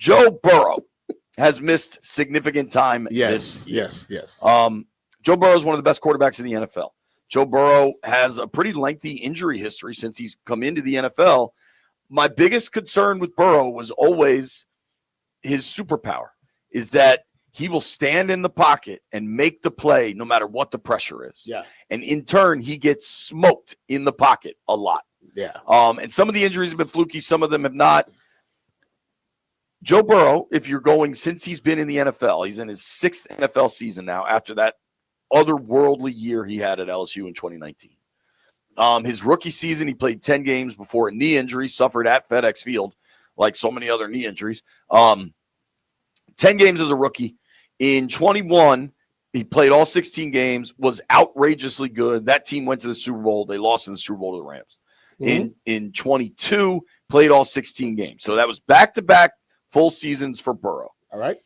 Joe Burrow has missed significant time this year. Yes. Joe Burrow is one of the best quarterbacks in the NFL. Joe Burrow has a pretty lengthy injury history since he's come into the NFL. My biggest concern with Burrow was always his superpower, is that he will stand in the pocket and make the play no matter what the pressure is. Yeah. And in turn, he gets smoked in the pocket a lot. Yeah. And some of the injuries have been fluky, some of them have not. Joe Burrow, if you're going since he's been in the NFL, he's in his 6th NFL season now after that otherworldly year he had at LSU in 2019. His rookie season, he played 10 games before a knee injury suffered at FedEx Field, like so many other knee injuries. 10 games as a rookie. In 21, he played all 16 games, was outrageously good. That team went to the Super Bowl. They lost in the Super Bowl to the Rams. Mm-hmm. In 22, played all 16 games. So that was back-to-back full seasons for Burrow. All right.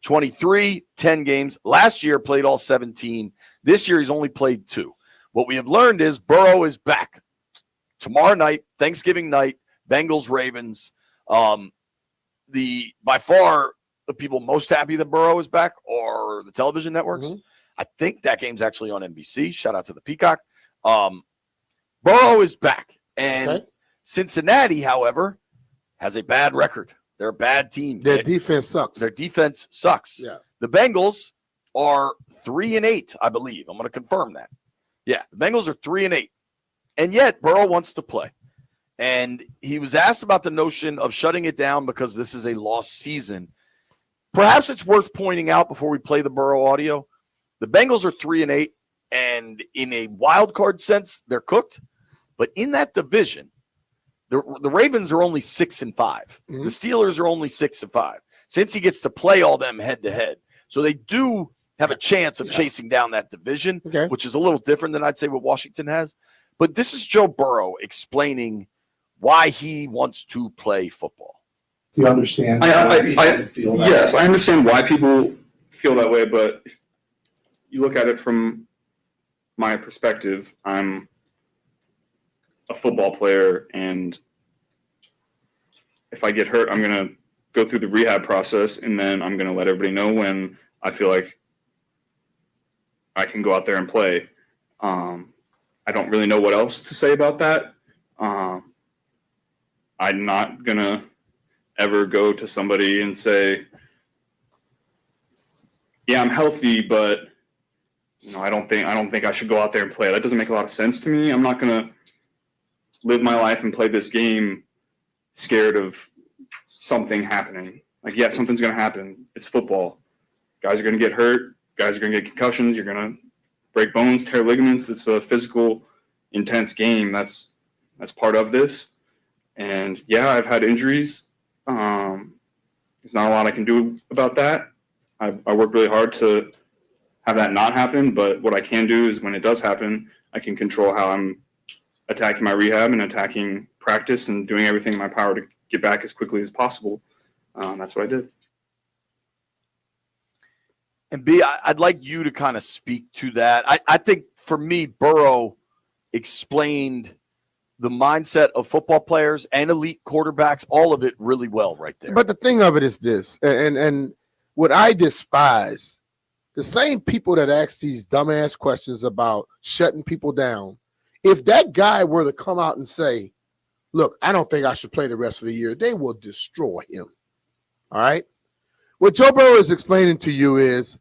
23, 10 games. Last year, played all 17. This year, he's only played 2. What we have learned is Burrow is back. Tomorrow night, Thanksgiving night, Bengals-Ravens. By far, the people most happy that Burrow is back are the television networks. Mm-hmm. I think that game's actually on NBC. Shout out to the Peacock. Burrow is back. And Cincinnati, however, has a bad record. They're a bad team. Their defense sucks. Yeah. The Bengals are 3-8, I believe. I'm going to confirm that. Yeah, the Bengals are 3-8. And yet, Burrow wants to play. And he was asked about the notion of shutting it down because this is a lost season. Perhaps it's worth pointing out before we play the Burrow audio. The Bengals are 3-8, and in a wild card sense, they're cooked. But in that division, the Ravens are only 6-5. Mm-hmm. The Steelers are only 6-5. Since he gets to play all them head to head, so they do have a chance of chasing down that division, which is a little different than I'd say what Washington has. But this is Joe Burrow explaining why he wants to play football. Do you understand? Yes, I understand why people feel that way, but if you look at it from my perspective, I'm a football player, and if I get hurt, I'm going to go through the rehab process, and then I'm going to let everybody know when I feel like I can go out there and play. I don't really know what else to say about that. I'm not going to ever go to somebody and say, yeah, I'm healthy, but I don't think I should go out there and play. That doesn't make a lot of sense to me. I'm not going to live my life and play this game scared of something happening. Like, yeah, something's going to happen. It's football. Guys are going to get hurt. Guys are going to get concussions. You're going to break bones, tear ligaments. It's a physical, intense game. That's part of this. And, yeah, I've had injuries. There's not a lot I can do about that. I work really hard to have that not happen, but what I can do is when it does happen, I can control how I'm attacking my rehab and attacking practice and doing everything in my power to get back as quickly as possible. That's what I did. And B, I'd like you to kind of speak to that. I think for me, Burrow explained the mindset of football players and elite quarterbacks, all of it really well right there. But the thing of it is this, and what I despise, the same people that ask these dumbass questions about shutting people down, if that guy were to come out and say, look, I don't think I should play the rest of the year, they will destroy him. All right? What Joe Burrow is explaining to you is,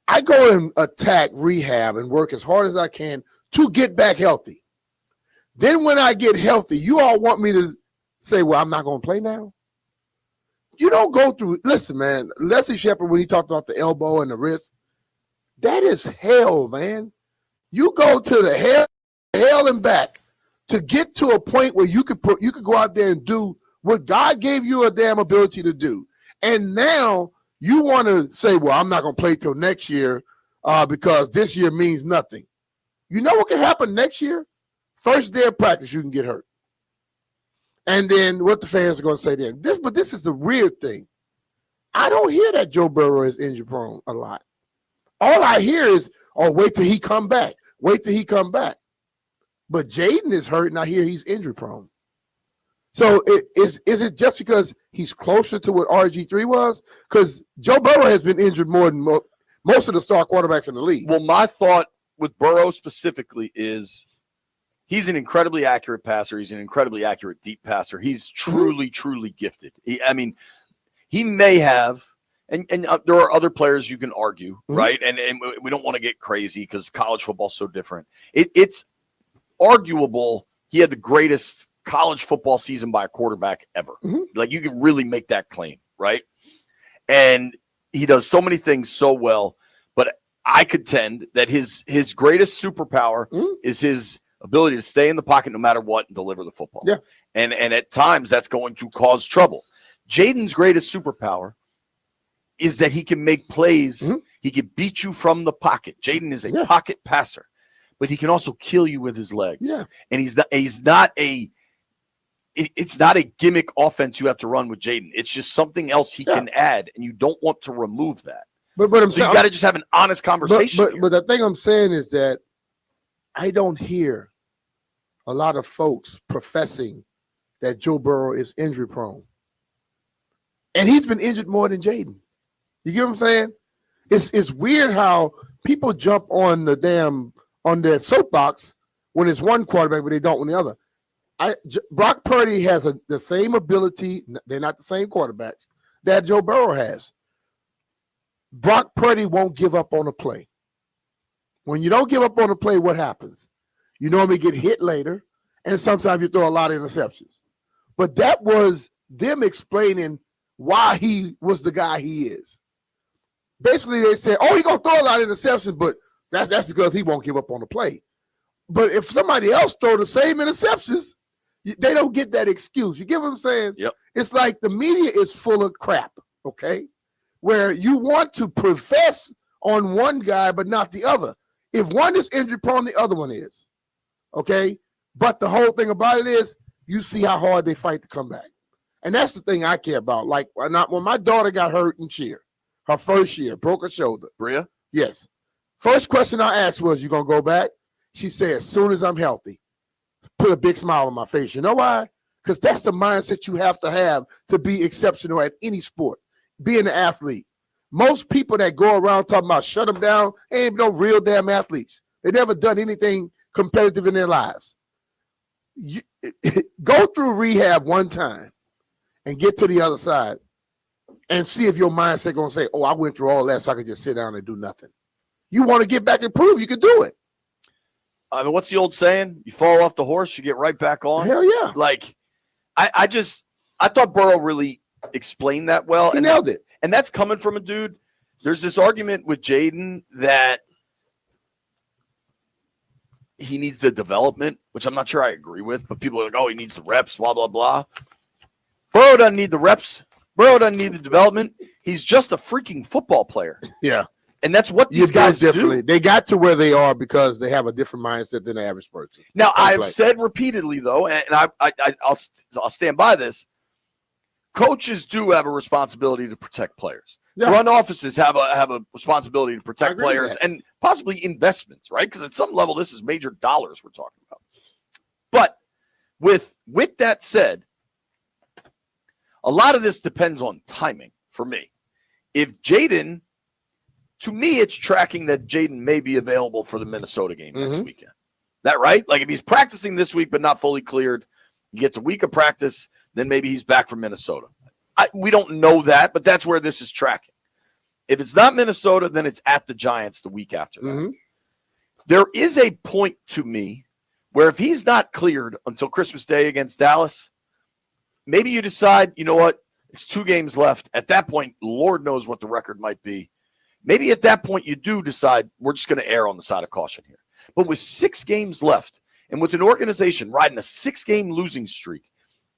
I go and attack rehab and work as hard as I can to get back healthy. Then when I get healthy, you all want me to say, well, I'm not going to play now? You don't go through – listen, man, Leslie Shepard, when he talked about the elbow and the wrist, that is hell, man. You go to the hell and back to get to a point where you could go out there and do what God gave you a damn ability to do. And now you want to say, well, I'm not going to play till next year because this year means nothing. You know what can happen next year? First day of practice, you can get hurt. And then what the fans are going to say then. But this is the weird thing. I don't hear that Joe Burrow is injury prone a lot. All I hear is, oh, wait till he come back. Wait till he come back. But Jayden is hurt, and I hear he's injury prone. So is it just because he's closer to what RG3 was? Because Joe Burrow has been injured more than most of the star quarterbacks in the league. Well, my thought with Burrow specifically is he's an incredibly accurate passer. He's an incredibly accurate deep passer. He's truly, truly gifted. He may have, and there are other players you can argue, right? And we don't want to get crazy because college football's so different. It's arguable he had the greatest college football season by a quarterback ever. Like, you can really make that claim, right? And he does so many things so well, but I contend that his greatest superpower is his ability to stay in the pocket no matter what and deliver the football. Yeah. And at times that's going to cause trouble. Jayden's greatest superpower is that he can make plays. He can beat you from the pocket. Jayden is a pocket passer, but he can also kill you with his legs. Yeah. And it's not a gimmick offense you have to run with Jayden. It's just something else he can add, and you don't want to remove that. But you got to just have an honest conversation. But the thing I'm saying is that I don't hear a lot of folks professing that Joe Burrow is injury prone. And he's been injured more than Jayden. You get what I'm saying? It's weird how people jump on their soapbox when it's one quarterback, but they don't on the other. Brock Purdy has the same ability. They're not the same quarterbacks that Joe Burrow has. Brock Purdy won't give up on a play. When you don't give up on a play, what happens? You normally get hit later, and sometimes you throw a lot of interceptions. But that was them explaining why he was the guy he is. Basically, they said, he's going to throw a lot of interceptions, but that's because he won't give up on the play. But if somebody else throw the same interceptions, they don't get that excuse. You get what I'm saying? Yep. It's like the media is full of crap, okay? Where you want to profess on one guy but not the other. If one is injury prone, the other one is, okay? But the whole thing about it is you see how hard they fight to come back. And that's the thing I care about. Like when my daughter got hurt in cheer, her first year, broke her shoulder. Bria? Yes. First question I asked was, you going to go back? She said, as soon as I'm healthy. Put a big smile on my face. You know why? Because that's the mindset you have to be exceptional at any sport, being an athlete. Most people that go around talking about shut them down ain't no real damn athletes. They never done anything competitive in their lives. Go through rehab one time and get to the other side and see if your mindset going to say, I went through all that so I could just sit down and do nothing. You want to get back and prove you can do it. I mean, what's the old saying? You fall off the horse, you get right back on. Hell yeah. Like, I thought Burrow really explained that well. He nailed it. And that's coming from a dude. There's this argument with Jayden that he needs the development, which I'm not sure I agree with, but people are like, he needs the reps, blah, blah, blah. Burrow doesn't need the reps. Burrow doesn't need the development. He's just a freaking football player. Yeah. And that's what these guys do. They got to where they are because they have a different mindset than the average person. Now, I've said repeatedly, though, and I'll stand by this, coaches do have a responsibility to protect players. Yeah. Front offices have a responsibility to protect players and possibly investments, right? Because at some level, this is major dollars we're talking about. But with that said, a lot of this depends on timing for me. If Jayden... To me, it's tracking that Jayden may be available for the Minnesota game next weekend. That right? Like if he's practicing this week but not fully cleared, he gets a week of practice, then maybe he's back from Minnesota. We don't know that, but that's where this is tracking. If it's not Minnesota, then it's at the Giants the week after that. There is a point to me where if he's not cleared until Christmas Day against Dallas, maybe you decide, you know what, it's 2 games left. At that point, Lord knows what the record might be. Maybe at that point you do decide we're just going to err on the side of caution here. But with 6 games left and with an organization riding a 6-game losing streak,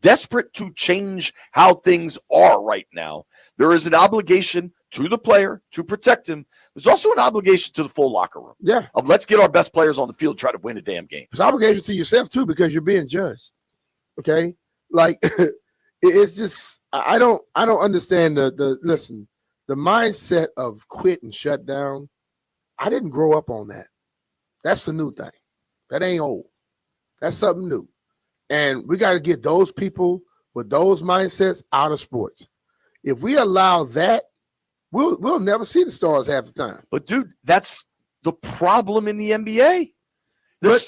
desperate to change how things are right now, there is an obligation to the player to protect him. There's also an obligation to the full locker room. Yeah. Of let's get our best players on the field, try to win a damn game. It's an obligation to yourself too because you're being judged. Okay? Like it's just I don't understand the listen. The mindset of quit and shut down, I didn't grow up on that. That's the new thing. That ain't old. That's something new. And we got to get those people with those mindsets out of sports. If we allow that, we'll never see the stars half the time. But dude, that's the problem in the NBA. The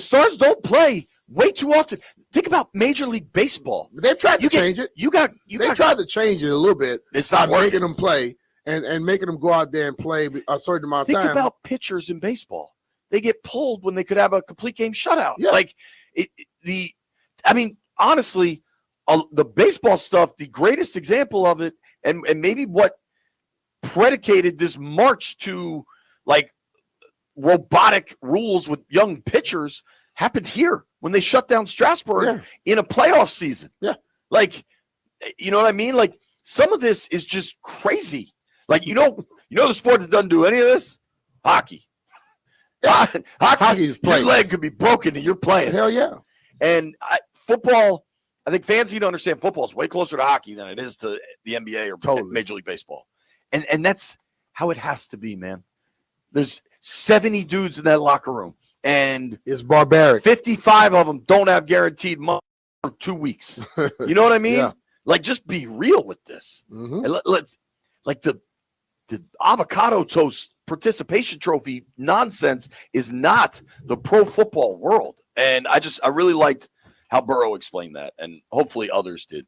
stars don't play way too often. Think about Major League Baseball. They've tried to change it. They tried to change it a little bit. It's not working. Making them play and making them go out there and play a certain amount of time. Think about pitchers in baseball. They get pulled when they could have a complete game shutout. Yeah. Honestly, the baseball stuff, the greatest example of it, and maybe what predicated this march to like robotic rules with young pitchers happened here when they shut down Strasburg in a playoff season. Yeah. Like, you know what I mean? Like, some of this is just crazy. Like, you know the sport that doesn't do any of this? Hockey. Yeah. Hockey is playing. Your leg could be broken and you're playing. Hell yeah. And football, I think fans need to understand football is way closer to hockey than it is to the NBA or Major League Baseball. And that's how it has to be, man. There's 70 dudes in that locker room. And it's barbaric. 55 of them don't have guaranteed money for 2 weeks. You know what I mean? Yeah. Like, just be real with this. Mm-hmm. And let's like the avocado toast participation trophy nonsense is not the pro football world. And I really liked how Burrow explained that, and hopefully others did.